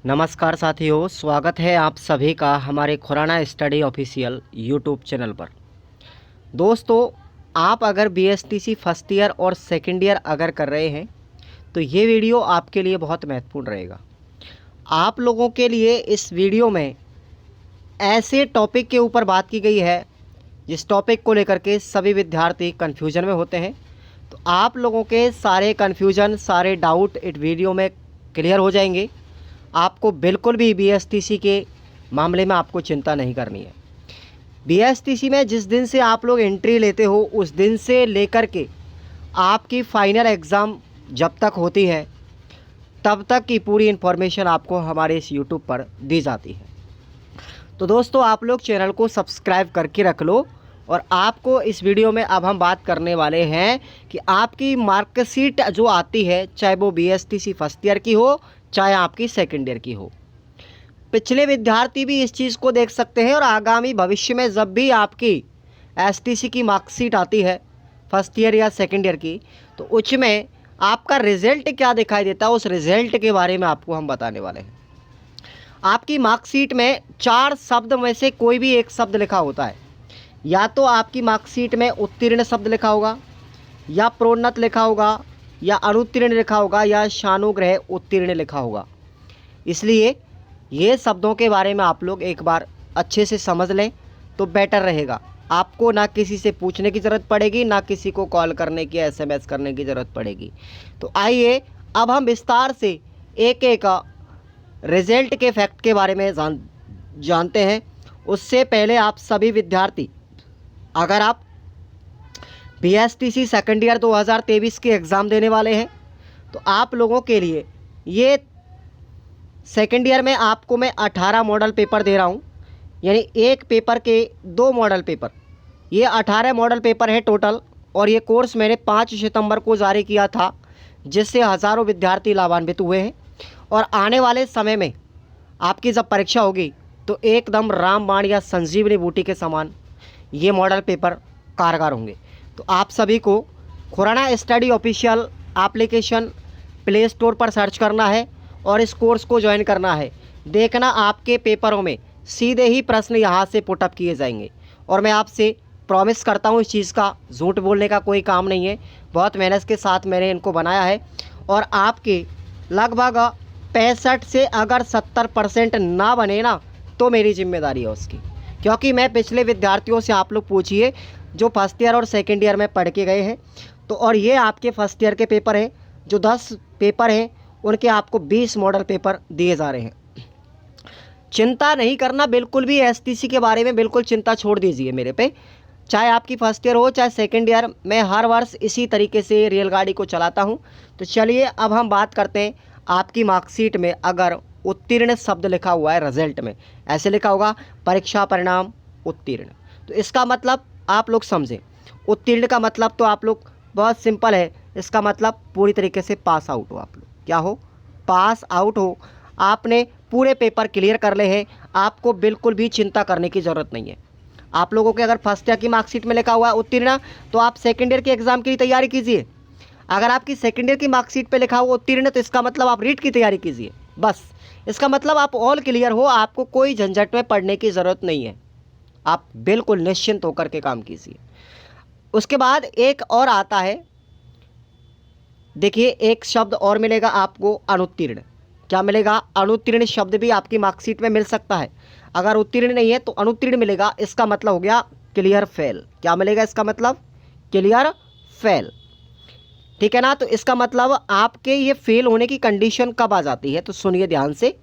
नमस्कार साथियों, स्वागत है आप सभी का हमारे Khurana study official YouTube channel पर। दोस्तों, आप अगर बीएसटीसी फर्स्ट ईयर और सेकंड ईयर अगर कर रहे हैं तो ये वीडियो आपके लिए बहुत महत्वपूर्ण रहेगा। आप लोगों के लिए इस वीडियो में ऐसे टॉपिक के ऊपर बात की गई है जिस टॉपिक को लेकर के सभी विद्यार्थी कन्फ्यूजन में होते हैं। तो आप लोगों के सारे कन्फ्यूजन, सारे डाउट इस वीडियो में क्लियर हो जाएंगे। आपको बिल्कुल भी बीएसटीसी के मामले में आपको चिंता नहीं करनी है। बीएसटीसी में जिस दिन से आप लोग एंट्री लेते हो उस दिन से लेकर के आपकी फाइनल एग्ज़ाम जब तक होती है तब तक की पूरी इन्फॉर्मेशन आपको हमारे इस यूट्यूब पर दी जाती है। तो दोस्तों, आप लोग चैनल को सब्सक्राइब करके रख लो। और आपको इस वीडियो में अब हम बात करने वाले हैं कि आपकी मार्कशीट जो आती है, चाहे वो बीएसटीसी फर्स्ट ईयर की हो चाहे आपकी सेकंड ईयर की हो, पिछले विद्यार्थी भी इस चीज़ को देख सकते हैं। और आगामी भविष्य में जब भी आपकी एसटीसी की मार्कशीट आती है फर्स्ट ईयर या सेकंड ईयर की, तो उसमें आपका रिज़ल्ट क्या दिखाई देता है, उस रिज़ल्ट के बारे में आपको हम बताने वाले हैं। आपकी मार्कशीट में 4 शब्द में से कोई भी एक शब्द लिखा होता है। या तो आपकी मार्कशीट में उत्तीर्ण शब्द लिखा होगा, या प्रोन्नत लिखा होगा, या अनुत्तीर्ण लिखा होगा, या शानुग्रह उत्तीर्ण लिखा होगा। इसलिए ये शब्दों के बारे में आप लोग एक बार अच्छे से समझ लें तो बेटर रहेगा। आपको ना किसी से पूछने की ज़रूरत पड़ेगी, ना किसी को कॉल करने की, एसएमएस करने की ज़रूरत पड़ेगी। तो आइए अब हम विस्तार से एक एक रिजल्ट के फैक्ट के बारे में जानते हैं। उससे पहले आप सभी विद्यार्थी, अगर आप बीएसटीसी सेकंड ईयर 2023 के एग्ज़ाम देने वाले हैं तो आप लोगों के लिए ये सेकंड ईयर में आपको मैं 18 मॉडल पेपर दे रहा हूँ। यानी एक पेपर के 2 मॉडल पेपर, ये 18 मॉडल पेपर है टोटल। और ये कोर्स मैंने 5 सितंबर को जारी किया था, जिससे हज़ारों विद्यार्थी लाभान्वित हुए हैं। और आने वाले समय में आपकी जब परीक्षा होगी तो एकदम रामबाण या संजीवनी बूटी के समान ये मॉडल पेपर कारगर होंगे। तो आप सभी को Khurana study official application Play Store पर सर्च करना है और इस कोर्स को ज्वाइन करना है। देखना आपके पेपरों में सीधे ही प्रश्न यहाँ से पुटअप किए जाएंगे। और मैं आपसे प्रॉमिस करता हूँ, इस चीज़ का झूठ बोलने का कोई काम नहीं है। बहुत मेहनत के साथ मैंने इनको बनाया है। और आपके लगभग 65 से अगर 70% ना बने ना तो मेरी जिम्मेदारी है उसकी। क्योंकि मैं पिछले विद्यार्थियों से, आप लोग पूछिए जो फर्स्ट ईयर और सेकेंड ईयर में पढ़ के गए हैं, तो और ये आपके फर्स्ट ईयर के पेपर हैं। जो 10 पेपर हैं उनके आपको 20 मॉडल पेपर दिए जा रहे हैं। चिंता नहीं करना बिल्कुल भी, एसटीसी के बारे में बिल्कुल चिंता छोड़ दीजिए मेरे पे। चाहे आपकी फर्स्ट ईयर हो चाहे सेकेंड ईयर, मैं हर वर्ष इसी तरीके से रेलगाड़ी को चलाता हूँ। तो चलिए अब हम बात करते हैं। आपकी मार्कशीट में अगर उत्तीर्ण शब्द लिखा हुआ है, रिजल्ट में ऐसे लिखा होगा परीक्षा परिणाम उत्तीर्ण, तो इसका मतलब आप लोग समझें। उत्तीर्ण का मतलब तो आप लोग बहुत सिंपल है, इसका मतलब पूरी तरीके से पास आउट हो। आप लोग क्या हो? पास आउट हो। आपने पूरे पेपर क्लियर कर ले हैं, आपको बिल्कुल भी चिंता करने की ज़रूरत नहीं है। आप लोगों के अगर फर्स्ट ईयर की मार्कशीट में लिखा हुआ है उत्तीर्ण, तो आप सेकेंड ईयर के एग्ज़ाम की तैयारी कीजिए। अगर आपकी सेकेंड ईयर की मार्कशीट पे लिखा हुआ उत्तीर्ण, तो इसका मतलब आप रीट की तैयारी कीजिए। बस इसका मतलब आप ऑल क्लियर हो, आपको कोई झंझट में पढ़ने की ज़रूरत नहीं है। आप बिल्कुल निश्चिंत होकर के काम कीजिए। उसके बाद एक और आता है, देखिए एक शब्द और मिलेगा आपको, अनुत्तीर्ण। क्या मिलेगा? अनुत्तीर्ण शब्द भी आपकी मार्कशीट में मिल सकता है। अगर उत्तीर्ण नहीं है तो अनुत्तीर्ण मिलेगा। इसका मतलब हो गया क्लियर फेल। क्या मिलेगा? इसका मतलब क्लियर फेल। ठीक है ना? तो इसका मतलब आपके ये फेल होने की कंडीशन कब आ जाती है, तो सुनिए ध्यान से।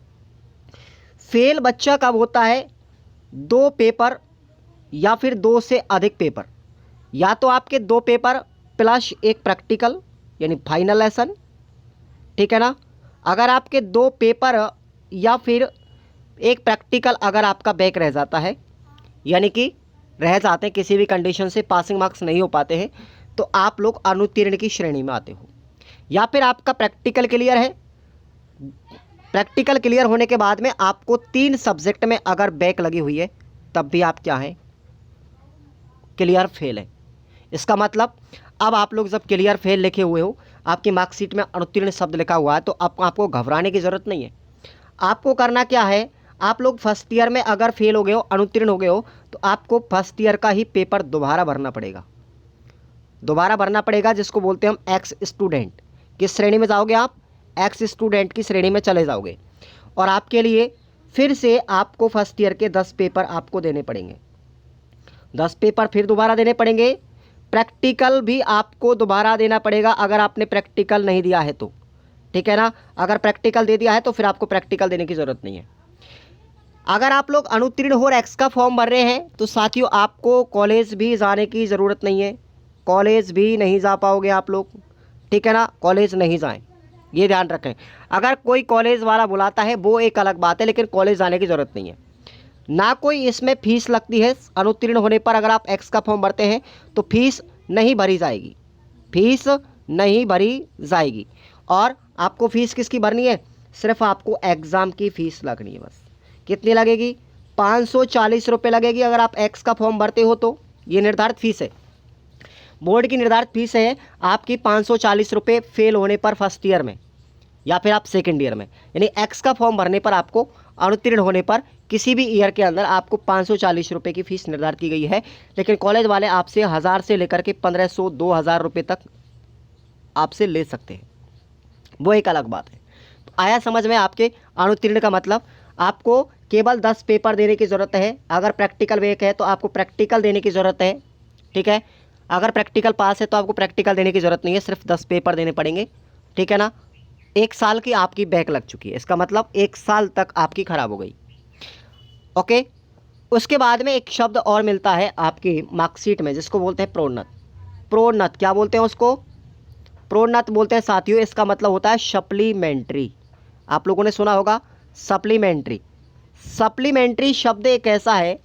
फेल बच्चा कब होता है? 2 पेपर या फिर 2 से अधिक पेपर, या तो आपके 2 पेपर प्लस एक प्रैक्टिकल यानी फाइनल लेसन। ठीक है ना? अगर आपके 2 पेपर या फिर एक प्रैक्टिकल अगर आपका बैक रह जाता है, यानी कि रह जाते हैं किसी भी कंडीशन से, पासिंग मार्क्स नहीं हो पाते हैं, तो आप लोग अनुत्तीर्ण की श्रेणी में आते हो। या फिर आपका प्रैक्टिकल क्लियर है, प्रैक्टिकल क्लियर होने के बाद में आपको 3 सब्जेक्ट में अगर बैक लगी हुई है, तब भी आप क्या हैं? क्लियर फेल है। इसका मतलब अब आप लोग जब क्लियर फेल लिखे हुए हो, आपकी मार्कशीट में अनुत्तीर्ण शब्द लिखा हुआ है, तो आपको घबराने की ज़रूरत नहीं है। आपको करना क्या है, आप लोग फर्स्ट ईयर में अगर फेल हो गए हो, अनुत्तीर्ण हो गए हो, तो आपको फर्स्ट ईयर का ही पेपर दोबारा भरना पड़ेगा, दोबारा भरना पड़ेगा, जिसको बोलते हैं हम एक्स स्टूडेंट। किस श्रेणी में जाओगे आप, एक्स स्टूडेंट की श्रेणी में चले जाओगे। और आपके लिए फिर से आपको फर्स्ट ईयर के 10 पेपर आपको देने पड़ेंगे, 10 पेपर फिर दोबारा देने पड़ेंगे। प्रैक्टिकल भी आपको दोबारा देना पड़ेगा अगर आपने प्रैक्टिकल नहीं दिया है तो, ठीक है ना। अगर प्रैक्टिकल दे दिया है तो फिर आपको प्रैक्टिकल देने की ज़रूरत नहीं है। अगर आप लोग अनुत्तीर्ण हो और एक्स का फॉर्म भर रहे हैं तो साथियों आपको कॉलेज भी जाने की ज़रूरत नहीं है, कॉलेज भी नहीं जा पाओगे आप लोग, ठीक है ना। कॉलेज नहीं जाएं, ये ध्यान रखें। अगर कोई कॉलेज वाला बुलाता है वो एक अलग बात है, लेकिन कॉलेज जाने की ज़रूरत नहीं है। ना कोई इसमें फ़ीस लगती है, अनुत्तीर्ण होने पर अगर आप एक्स का फॉर्म भरते हैं तो फीस नहीं भरी जाएगी, फीस नहीं भरी जाएगी। और आपको फ़ीस किसकी भरनी है, सिर्फ आपको एग्ज़ाम की फ़ीस लगनी है बस। कितनी लगेगी, 540 रुपये लगेगी अगर आप एक्स का फॉर्म भरते हो तो। ये निर्धारित फ़ीस है, बोर्ड की निर्धारित फ़ीस है आपकी 540 रुपये फेल होने पर फर्स्ट ईयर में या फिर आप सेकेंड ईयर में। यानी एक्स का फॉर्म भरने पर आपको, अनुत्तीर्ण होने पर किसी भी ईयर के अंदर आपको 540 रुपये की फ़ीस निर्धारित की गई है। लेकिन कॉलेज वाले आपसे 1000 से लेकर के 1500 2000 रुपये तक आपसे ले सकते हैं, वो एक अलग बात है। तो आया समझ में आपके अनुत्तीर्ण का मतलब, आपको केवल 10 पेपर देने की ज़रूरत है। अगर प्रैक्टिकल वेक है तो आपको प्रैक्टिकल देने की ज़रूरत है, ठीक है। अगर प्रैक्टिकल पास है तो आपको प्रैक्टिकल देने की ज़रूरत नहीं है, सिर्फ 10 पेपर देने पड़ेंगे, ठीक है ना। 1 साल की आपकी बैक लग चुकी है, इसका मतलब 1 साल तक आपकी ख़राब हो गई, ओके। उसके बाद में एक शब्द और मिलता है आपकी मार्कशीट में, जिसको बोलते हैं प्रोन्नत। प्रोन्नत क्या बोलते हैं उसको, प्रोन्नत बोलते हैं साथियों। इसका मतलब होता है सप्लीमेंट्री, आप लोगों ने सुना होगा सप्लीमेंट्री। सप्लीमेंट्री शब्द एक ऐसा है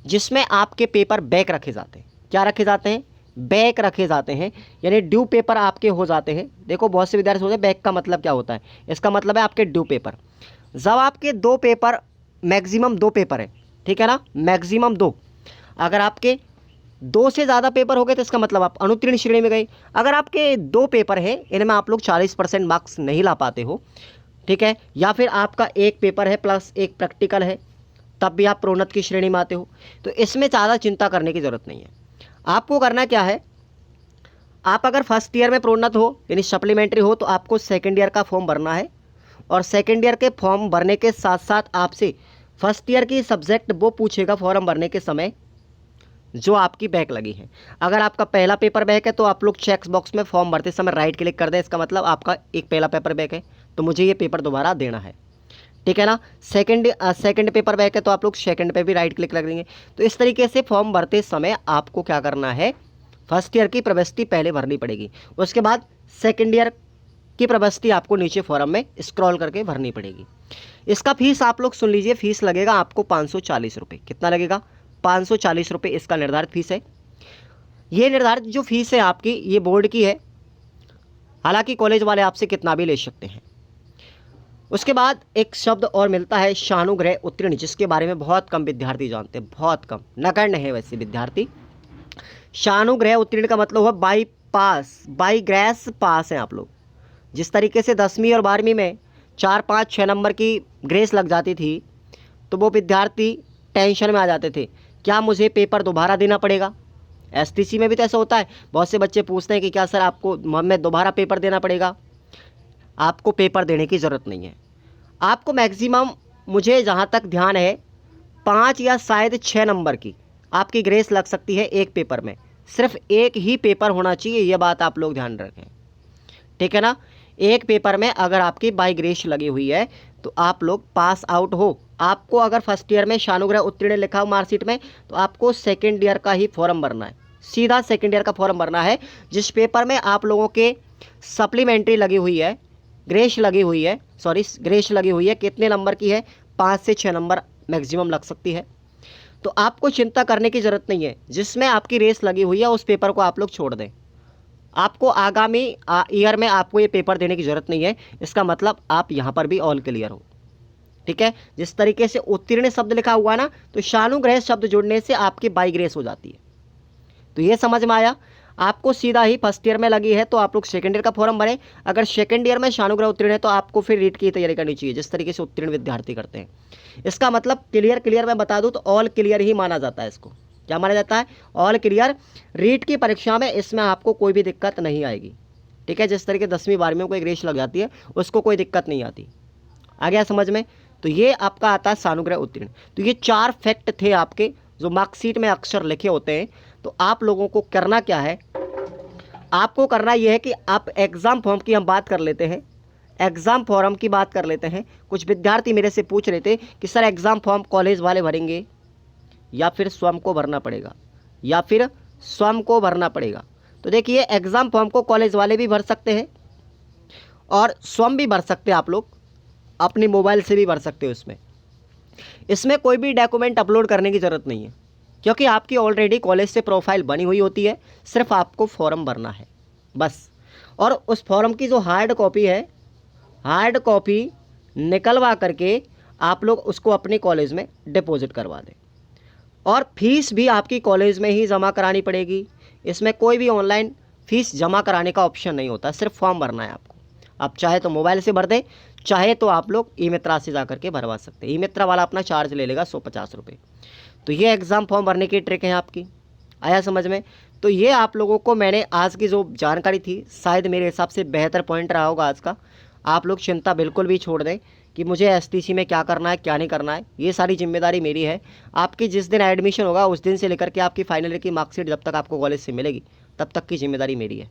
जिसमें आपके पेपर बैक रखे जाते हैं। क्या रखे जाते हैं, बैक रखे जाते हैं, यानी ड्यू पेपर आपके हो जाते हैं। देखो बहुत से विद्यार्थी सोचते हैं बैक का मतलब क्या होता है, इसका मतलब है आपके ड्यू पेपर। जब आपके 2 पेपर, मैक्सिमम 2 पेपर है, ठीक है ना, मैक्सिमम 2, अगर आपके 2 से ज़्यादा पेपर हो गए तो इसका मतलब आप अनुत्तीर्ण श्रेणी में गए। अगर आपके 2 पेपर हैं, इनमें आप लोग 40% मार्क्स नहीं ला पाते हो, ठीक है, या फिर आपका 1 पेपर है प्लस 1 प्रैक्टिकल है, तब भी आप प्रोन्नत की श्रेणी में आते हो, तो इसमें ज़्यादा चिंता करने की ज़रूरत नहीं है। आपको करना क्या है, आप अगर फर्स्ट ईयर में प्रोन्नत हो यानी सप्लीमेंट्री हो तो आपको सेकेंड ईयर का फॉर्म भरना है। और सेकेंड ईयर के फॉर्म भरने के साथ साथ आपसे फर्स्ट ईयर की सब्जेक्ट वो पूछेगा फॉर्म भरने के समय जो आपकी बैक लगी है। अगर आपका पहला पेपर बैक है तो आप लोग चेक बॉक्स में फॉर्म भरते समय राइट क्लिक कर दें, इसका मतलब आपका एक पहला पेपर बैक है तो मुझे ये पेपर दोबारा देना है, ठीक है ना। सेकंड पेपर बैक है तो आप लोग सेकंड पे भी राइट क्लिक कर देंगे। तो इस तरीके से फॉर्म भरते समय आपको क्या करना है, फर्स्ट ईयर की प्रविष्टि पहले भरनी पड़ेगी, उसके बाद सेकंड ईयर की प्रविष्टि आपको नीचे फॉर्म में स्क्रॉल करके भरनी पड़ेगी। इसका फीस आप लोग सुन लीजिए, फीस लगेगा आपको 540 रुपये। कितना लगेगा, 540 रुपये इसका निर्धारित फीस है। ये निर्धारित जो फीस है आपकी, ये बोर्ड की है, हालांकि कॉलेज वाले आपसे कितना भी ले सकते हैं। उसके बाद एक शब्द और मिलता है शानुग्रह उत्तीर्ण, जिसके बारे में बहुत कम विद्यार्थी जानते हैं, बहुत कम, नगण्य है वैसे विद्यार्थी। शानुग्रह उत्तीर्ण का मतलब हुआ बाई पास, बाई ग्रेस पास हैं आप लोग। जिस तरीके से 10वीं और 12वीं में 4, 5, 6 नंबर की ग्रेस लग जाती थी तो वो विद्यार्थी टेंशन में आ जाते थे, क्या मुझे पेपर दोबारा देना पड़ेगा। एसटीसी में भी तो ऐसा होता है, बहुत से बच्चे पूछते हैं कि क्या सर आपको मैं दोबारा पेपर देना पड़ेगा। आपको पेपर देने की ज़रूरत नहीं है। आपको मैक्सिमम, मुझे जहाँ तक ध्यान है, 5 या शायद 6 नंबर की आपकी ग्रेस लग सकती है एक पेपर में। सिर्फ एक ही पेपर होना चाहिए, ये बात आप लोग ध्यान रखें, ठीक है ना। एक पेपर में अगर आपकी बाई ग्रेस लगी हुई है तो आप लोग पास आउट हो। आपको अगर फर्स्ट ईयर में शानुग्रह उत्तीर्ण लिखा हो मार्कशीट में तो आपको सेकेंड ईयर का ही फॉर्म भरना है, सीधा सेकेंड ईयर का फॉर्म भरना है। जिस पेपर में आप लोगों के सप्लीमेंट्री लगी हुई है, ग्रेस लगी हुई है, सॉरी ग्रेस लगी हुई है, कितने नंबर की है, 5 से 6 नंबर मैक्सिमम लग सकती है। तो आपको चिंता करने की ज़रूरत नहीं है, जिसमें आपकी रेस लगी हुई है उस पेपर को आप लोग छोड़ दें। आपको आगामी ईयर में आपको ये पेपर देने की ज़रूरत नहीं है, इसका मतलब आप यहाँ पर भी ऑल क्लियर हो, ठीक है। जिस तरीके से उत्तीर्ण शब्द लिखा हुआ ना, तो शानुग्रह शब्द जुड़ने से आपकी बाई ग्रेस हो जाती है। तो ये समझ में आया। आपको सीधा ही फर्स्ट ईयर में लगी है तो आप लोग सेकेंड ईयर का फॉर्म भरें। अगर सेकेंड ईयर में शानुग्रह उत्तीर्ण है तो आपको फिर रीट की तैयारी करनी चाहिए, जिस तरीके से उत्तीर्ण विद्यार्थी करते हैं। इसका मतलब क्लियर मैं बता दूं तो ऑल क्लियर ही माना जाता है इसको। क्या माना जाता है? All clear. रीट की परीक्षा में इसमें आपको कोई भी दिक्कत नहीं आएगी, ठीक है। जिस तरीके 10वीं 12वीं को एक रेस लग जाती है उसको कोई दिक्कत नहीं आती। आ गया समझ में? तो ये आपका आता है शानुग्रह उत्तीर्ण। तो ये 4 फैक्ट थे आपके जो मार्कशीट में अक्सर लिखे होते हैं। तो आप लोगों को करना क्या है, आपको करना यह है कि आप एग्ज़ाम फॉर्म की हम बात कर लेते हैं। एग्ज़ाम फॉर्म की बात कर लेते हैं। कुछ विद्यार्थी मेरे से पूछ रहे थे कि सर एग्ज़ाम फॉर्म कॉलेज वाले भरेंगे या फिर स्वयं को भरना पड़ेगा, या फिर स्वयं को भरना पड़ेगा। तो देखिए एग्ज़ाम फॉर्म को कॉलेज वाले भी भर सकते हैं और स्वयं भी भर सकते हैं, आप लोग अपनी मोबाइल से भी भर सकते हो। इसमें कोई भी डॉक्यूमेंट अपलोड करने की ज़रूरत नहीं है, क्योंकि आपकी ऑलरेडी कॉलेज से प्रोफाइल बनी हुई होती है। सिर्फ आपको फॉर्म भरना है बस। और उस फॉर्म की जो हार्ड कॉपी है, हार्ड कॉपी निकलवा करके आप लोग उसको अपने कॉलेज में डिपॉजिट करवा दें। और फीस भी आपकी कॉलेज में ही जमा करानी पड़ेगी। इसमें कोई भी ऑनलाइन फ़ीस जमा कराने का ऑप्शन नहीं होता, सिर्फ फॉर्म भरना है आपको। आप चाहे तो मोबाइल से भर दें, चाहे तो आप लोग ई मित्रा से जा करके भरवा सकते हैं। ई मित्रा वाला अपना चार्ज ले लेगा 150 रुपये। तो ये एग्ज़ाम फॉर्म भरने की ट्रिक है आपकी। आया समझ में? तो ये आप लोगों को मैंने आज की जो जानकारी थी, शायद मेरे हिसाब से बेहतर पॉइंट रहा होगा आज का। आप लोग चिंता बिल्कुल भी छोड़ दें कि मुझे एसटीसी में क्या करना है क्या नहीं करना है। ये सारी जिम्मेदारी मेरी है। आपकी जिस दिन एडमिशन होगा उस दिन से लेकर के आपकी फाइनल ईयर की मार्कशीट जब तक आपको कॉलेज से मिलेगी तब तक की जिम्मेदारी मेरी है।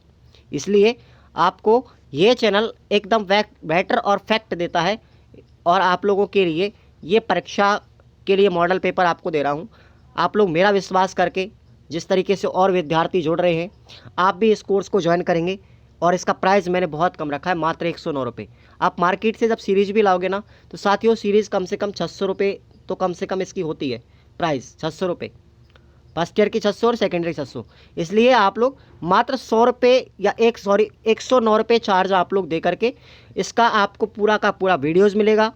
इसलिए आपको ये चैनल एकदम बेटर और फैक्ट देता है, और आप लोगों के लिए ये परीक्षा के लिए मॉडल पेपर आपको दे रहा हूँ। आप लोग मेरा विश्वास करके जिस तरीके से और विद्यार्थी जुड़ रहे हैं, आप भी इस कोर्स को ज्वाइन करेंगे। और इसका प्राइस मैंने बहुत कम रखा है, मात्र 109 रुपये। आप मार्केट से जब सीरीज़ भी लाओगे ना तो साथियों सीरीज़ कम से कम 600 रुपये तो कम से कम इसकी होती है। प्राइस 600 रुपये, फर्स्ट ईयर की 600 और सेकेंड ईयर की 600। इसलिए आप लोग मात्र 100 रुपये या 109 रुपये चार्ज आप लोग दे करके इसका आपको पूरा का पूरा वीडियोज़ मिलेगा।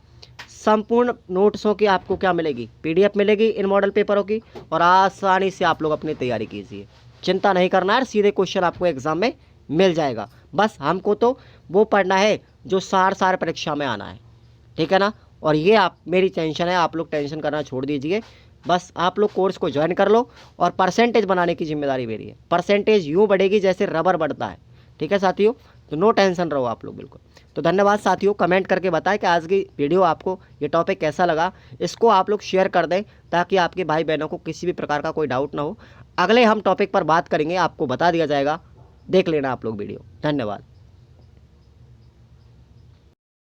संपूर्ण नोट्सों की आपको क्या मिलेगी? PDF मिलेगी इन मॉडल पेपरों की, और आसानी से आप लोग अपनी तैयारी कीजिए। चिंता नहीं करना है, सीधे क्वेश्चन आपको एग्ज़ाम में मिल जाएगा। बस हमको तो वो पढ़ना है जो सार परीक्षा में आना है, ठीक है ना। और ये आप मेरी टेंशन है, आप लोग टेंशन करना छोड़ दीजिए। बस आप लोग कोर्स को ज्वाइन कर लो, और परसेंटेज बनाने की जिम्मेदारी मेरी है। परसेंटेज यूँ बढ़ेगी जैसे रबर बढ़ता है, ठीक है साथियों। तो नो टेंशन रहो आप लोग बिल्कुल। तो धन्यवाद साथियों। कमेंट करके बताएं कि आज की वीडियो आपको ये टॉपिक कैसा लगा। इसको आप लोग शेयर कर दें ताकि आपके भाई बहनों को किसी भी प्रकार का कोई डाउट ना हो। अगले हम टॉपिक पर बात करेंगे, आपको बता दिया जाएगा। देख लेना आप लोग वीडियो। धन्यवाद।